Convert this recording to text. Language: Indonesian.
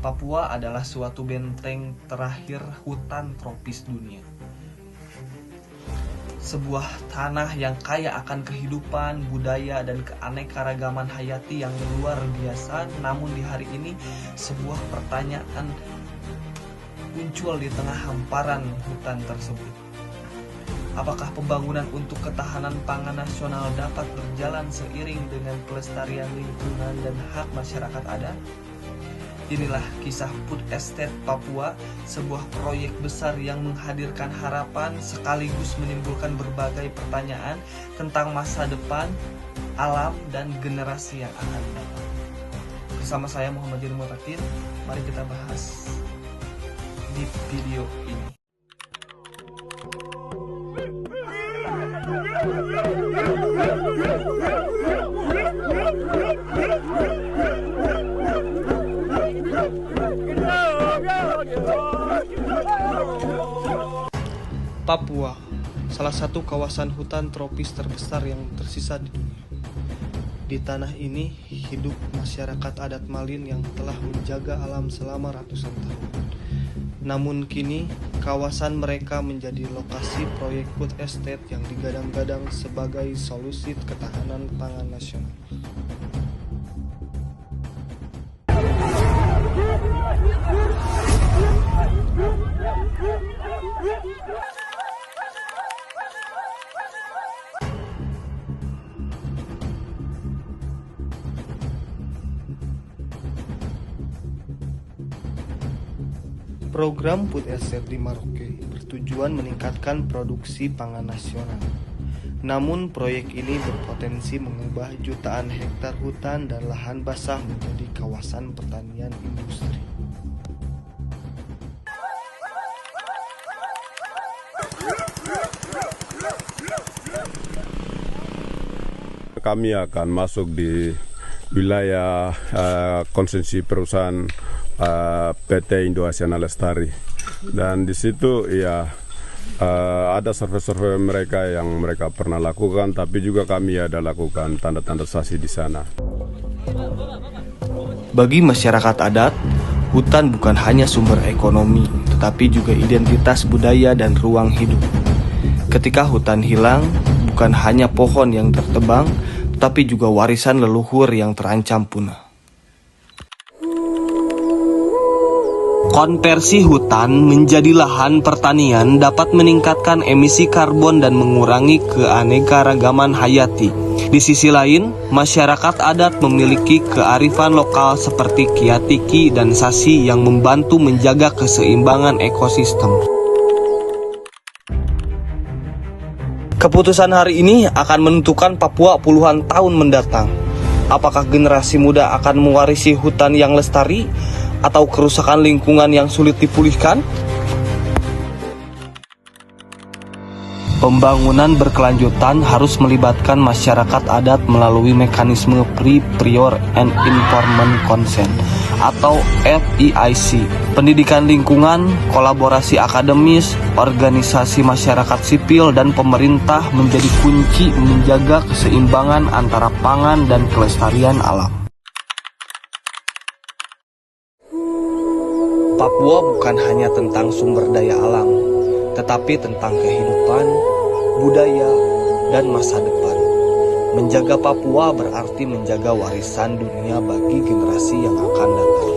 Papua adalah suatu benteng terakhir hutan tropis dunia. Sebuah tanah yang kaya akan kehidupan, budaya, dan keanekaragaman hayati yang luar biasa. Namun di hari ini sebuah pertanyaan muncul di tengah hamparan hutan tersebut. Apakah pembangunan untuk ketahanan pangan nasional dapat berjalan seiring dengan pelestarian lingkungan dan hak masyarakat adat? Inilah kisah Food Estate Papua, sebuah proyek besar yang menghadirkan harapan sekaligus menimbulkan berbagai pertanyaan tentang masa depan, alam, dan generasi yang akan datang. Bersama saya Muhammad Jani Mutakin, mari kita bahas di video ini. Papua, salah satu kawasan hutan tropis terbesar yang tersisa di dunia. Di tanah ini hidup masyarakat adat Malin yang telah menjaga alam selama ratusan tahun. Namun kini kawasan mereka menjadi lokasi proyek food estate yang digadang-gadang sebagai solusi ketahanan pangan nasional. Program Food Estate di Merauke bertujuan meningkatkan produksi pangan nasional. Namun proyek ini berpotensi mengubah jutaan hektar hutan dan lahan basah menjadi kawasan pertanian industri. Kami akan masuk di wilayah konsesi perusahaan PT Indo Asiana Lestari, dan di situ ada survei-survei mereka yang mereka pernah lakukan, tapi juga kami ada lakukan tanda-tanda sasi di sana. Bagi masyarakat adat, hutan bukan hanya sumber ekonomi, tetapi juga identitas budaya dan ruang hidup. Ketika hutan hilang, bukan hanya pohon yang tertebang, tetapi juga warisan leluhur yang terancam punah. Konversi hutan menjadi lahan pertanian dapat meningkatkan emisi karbon dan mengurangi keanekaragaman hayati. Di sisi lain, masyarakat adat memiliki kearifan lokal seperti kiatiki dan sasi yang membantu menjaga keseimbangan ekosistem. Keputusan hari ini akan menentukan Papua puluhan tahun mendatang. Apakah generasi muda akan mewarisi hutan yang lestari atau kerusakan lingkungan yang sulit dipulihkan? Pembangunan berkelanjutan harus melibatkan masyarakat adat melalui mekanisme Free, Prior, and Informed Consent atau FEIC, pendidikan lingkungan, kolaborasi akademis, organisasi masyarakat sipil, dan pemerintah menjadi kunci menjaga keseimbangan antara pangan dan kelestarian alam. Papua bukan hanya tentang sumber daya alam, tetapi tentang kehidupan, budaya, dan masa depan. Menjaga Papua berarti menjaga warisan dunia bagi generasi yang akan datang.